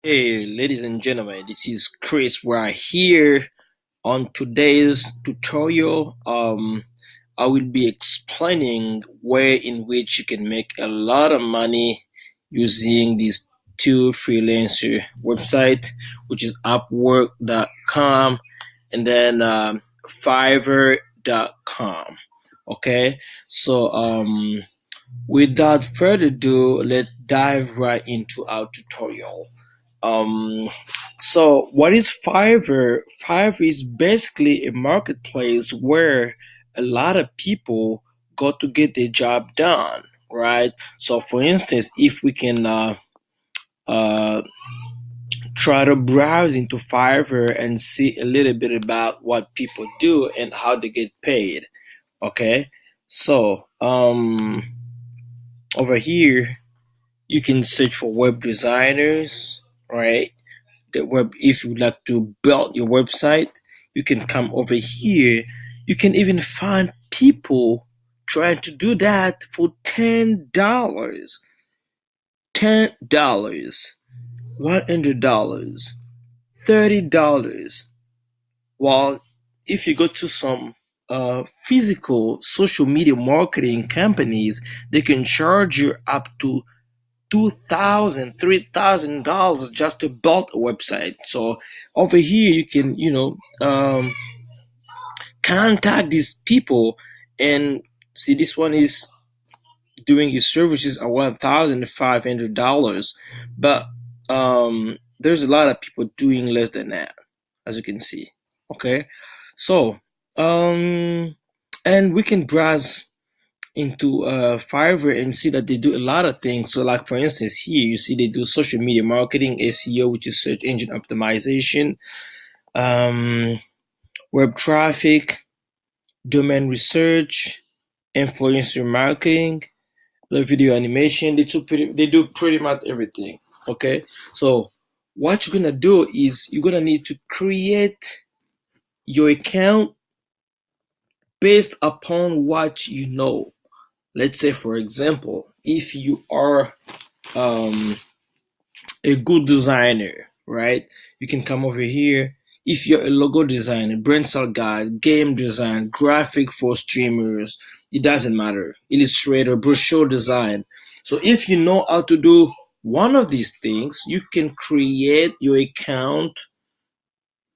Hey, ladies and gentlemen, this is Chris. We're here on today's tutorial. I will be explaining way in which you can make a lot of money using these two freelancer website, which is Upwork.com and then Fiverr.com. Okay, so without further ado, let's dive right into our tutorial. Um, so what is Fiverr? Fiverr is basically a marketplace where a lot of people go to get their job done, right? So for instance, if we can uh, try to browse into Fiverr and see a little bit about what people do and how they get paid, okay? So over here, you can search for web designers, right? The web, if you would like to build your website, you can come over here. You can even find people trying to do that for $10, $10, $100, $30. While if you go to some physical social media marketing companies, they can charge you up to $2,000, $3,000 just to build a website. So over here you can contact these people and see this one is doing his services at $1,500, but there's a lot of people doing less than that, as you can see. Okay, so um and we can browse into Fiverr and see that they do a lot of things. So, like for instance, here you see they do social media marketing, SEO, which is search engine optimization, um, web traffic, domain research, influencer marketing, the video animation. They do pretty much everything. Okay, so what you're gonna do is you're gonna need to create your account based upon what you know. Let's say, for example, if you are um, a good designer, right? You can come over here. If you're a logo designer, brand style guide, game design, graphic for streamers, it doesn't matter. Illustrator, brochure design. So if you know how to do one of these things, you can create your account,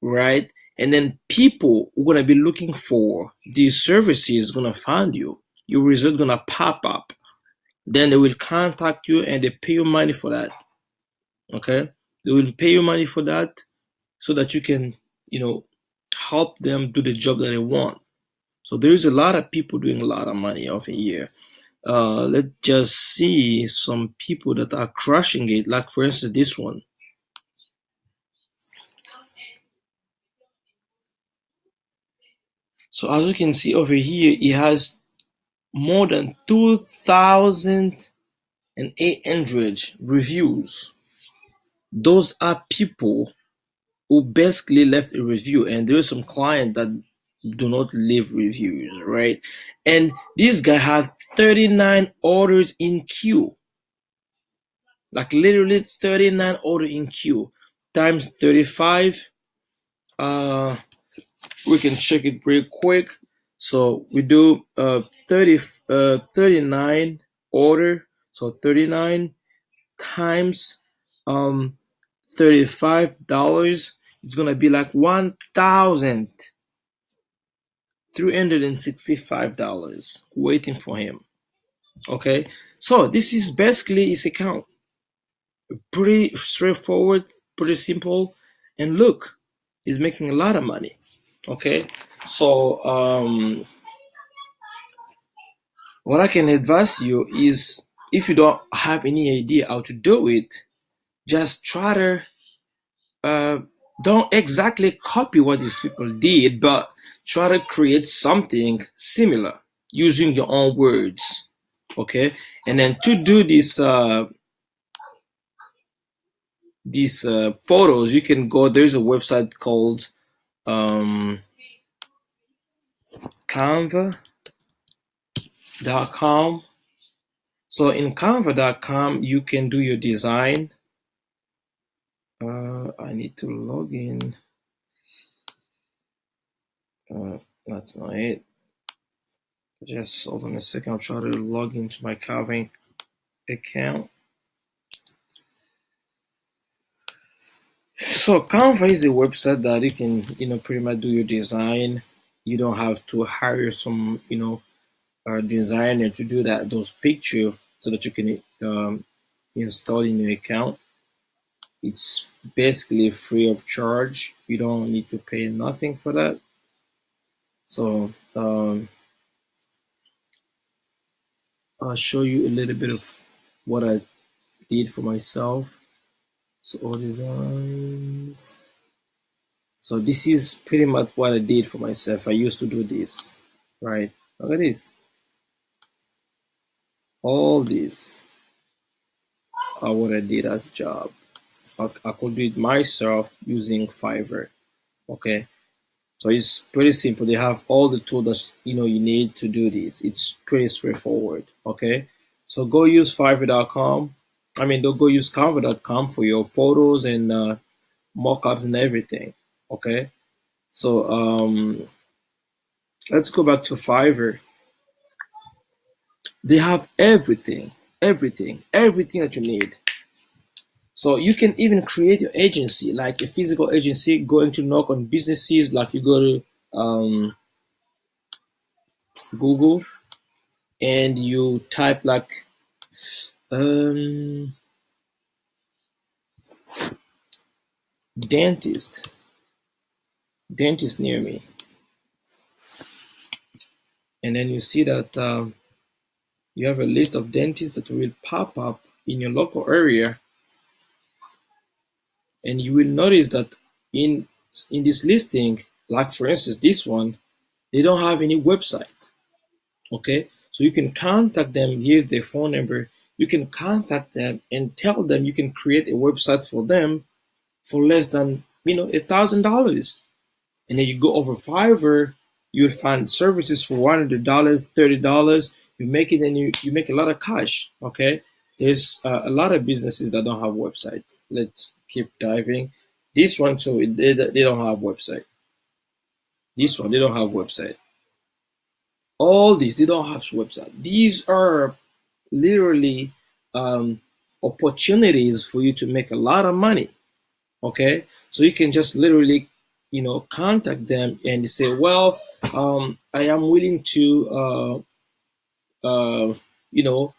right? And then people who are gonna be looking for these services gonna find you. Your result gonna pop up. Then they will contact you and they pay you money for that. Okay, they will pay you money for that so that you can, help them do the job that they want. So there is a lot of people doing a lot of money over here. Let's just see some people that are crushing it. Like for instance, this one. So as you can see over here, he has more than 2,800 reviews. Those are people who basically left a review, and there are some clients that do not leave reviews, right? And this guy had 39 orders in queue, like literally 39 orders in queue times 35. uh we can check it real quick. So we do 39 order, so 39 times $35, it's gonna be like $1,365 waiting for him. Okay, so this is basically his account. Pretty straightforward, pretty simple, and look, he's making a lot of money. Okay, so what I can advise you is, if you don't have any idea how to do it, just try to uh, don't exactly copy what these people did, but try to create something similar using your own words. Okay, and then to do these photos, you can go. There's a website called um, Canva.com. So in Canva.com, you can do your design. I need to log in. That's not it. Just hold on a second. I'll try to log into my Calvin account. So Canva is a website that you can, pretty much do your design. You don't have to hire some, designer to do those picture so that you can install in your account. It's basically free of charge. You don't need to pay nothing for that. So I'll show you a little bit of what I did for myself. So all designs. So this is pretty much what I did for myself. I used to do this, right? Look at this. All these are what I did as a job. I could do it myself using Fiverr. Okay. So it's pretty simple. They have all the tools that you need to do this. It's pretty straightforward. Okay. So go use Fiverr.com. Don't go use Canva.com for your photos and mockups and everything. Okay. So let's go back to Fiverr. They have everything, everything that you need. So you can even create your agency, like a physical agency, going to knock on businesses. Like you go to Google and you type like um, dentist, dentist near me, and then you see that you have a list of dentists that will pop up in your local area, and you will notice that in this listing, like for instance this one, they don't have any website. Okay, so you can contact them. Here's their phone number. You can contact them and tell them you can create a website for them for less than $1,000. And then you go over Fiverr, you'll find services for $100, $30. You make it and you make a lot of cash. Okay, there's a lot of businesses that don't have websites. Let's keep diving. This one too, they don't have website. This one, they don't have website. All these, they don't have website. These are literally opportunities for you to make a lot of money. Okay, so you can just literally contact them and say, well, I am willing to uh, you know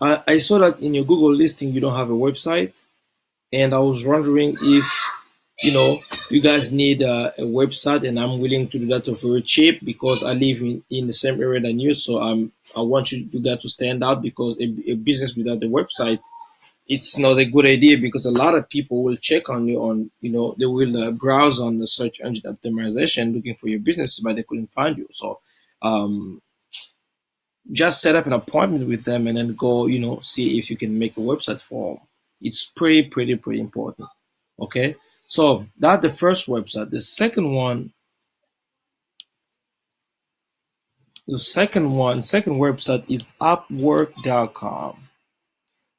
I saw that in your Google listing you don't have a website, and I was wondering if you guys need a website, and I'm willing to do that for very cheap because I live in the same area than you. So I want you guys to stand out, because a business without a website, it's not a good idea, because a lot of people will check on you on they will browse on the search engine optimization looking for your business, but they couldn't find you. So um, just set up an appointment with them and then go see if you can make a website for them. It's pretty important. Okay, so that's the first website. The second website is upwork.com.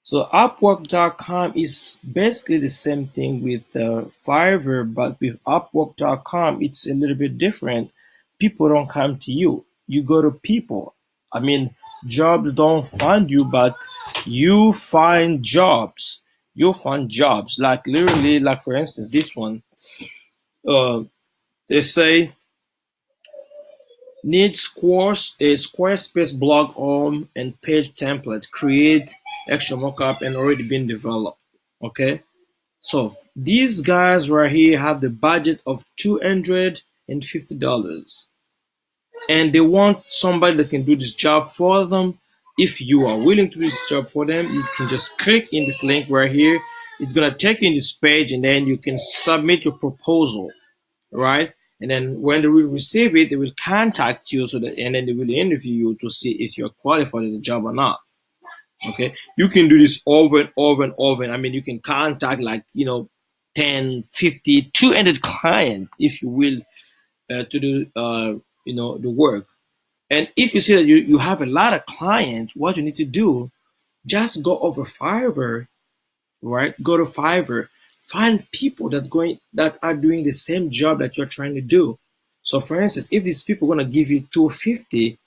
So Upwork.com is basically the same thing with Fiverr, but with Upwork.com, it's a little bit different. People don't come to you. You go to people. Jobs don't find you, but you find jobs. You find jobs. Like literally, like for instance, this one. Uh, they say need a Squarespace blog home and page template. Create extra mockup and already been developed. Okay. So these guys right here have the budget of $250, and they want somebody that can do this job for them. If you are willing to do this job for them, you can just click in this link right here. It's gonna take you in this page, and then you can submit your proposal, right? And then when they will receive it, they will contact you, and then they will interview you to see if you're qualified for the job or not. Okay, you can do this over and over and over. You can contact like 10, 50, 200 clients if you will, to do the work. And if you see that you have a lot of clients, what you need to do, just go over Fiverr, right? Go to Fiverr. find people that are doing the same job that you're trying to do. So for instance, if these people are gonna give you 250,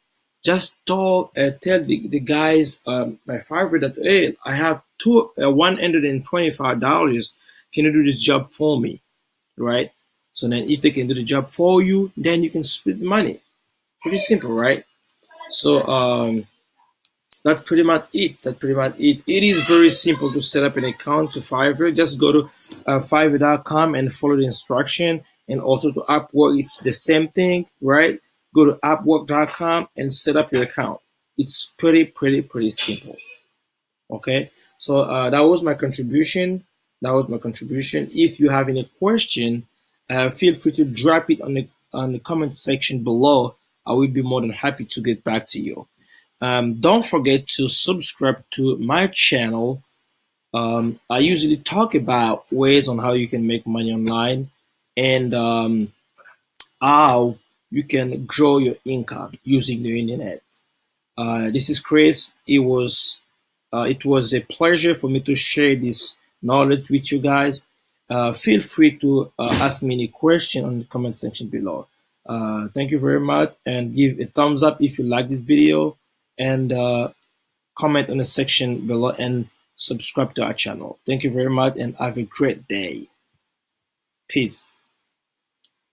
just tell the guys by Fiverr that, hey, I have $125. Can you do this job for me? Right? So then if they can do the job for you, then you can split the money. Pretty simple, right? So that's pretty much it. That's pretty much it. It is very simple to set up an account to Fiverr. Just go to Fiverr.com and follow the instruction. And also to Upwork, it's the same thing, right? Go to Upwork.com and set up your account. It's pretty simple. Okay, so that was my contribution. That was my contribution. If you have any question, feel free to drop it on the comment section below. I will be more than happy to get back to you. Don't forget to subscribe to my channel. I usually talk about ways on how you can make money online and how you can grow your income using the internet. This is Chris. It was a pleasure for me to share this knowledge with you guys. Feel free to ask me any question on the comment section below. Thank you very much, and give a thumbs up if you like this video, and comment on the section below, and subscribe to our channel. Thank you very much, and have a great day. Peace.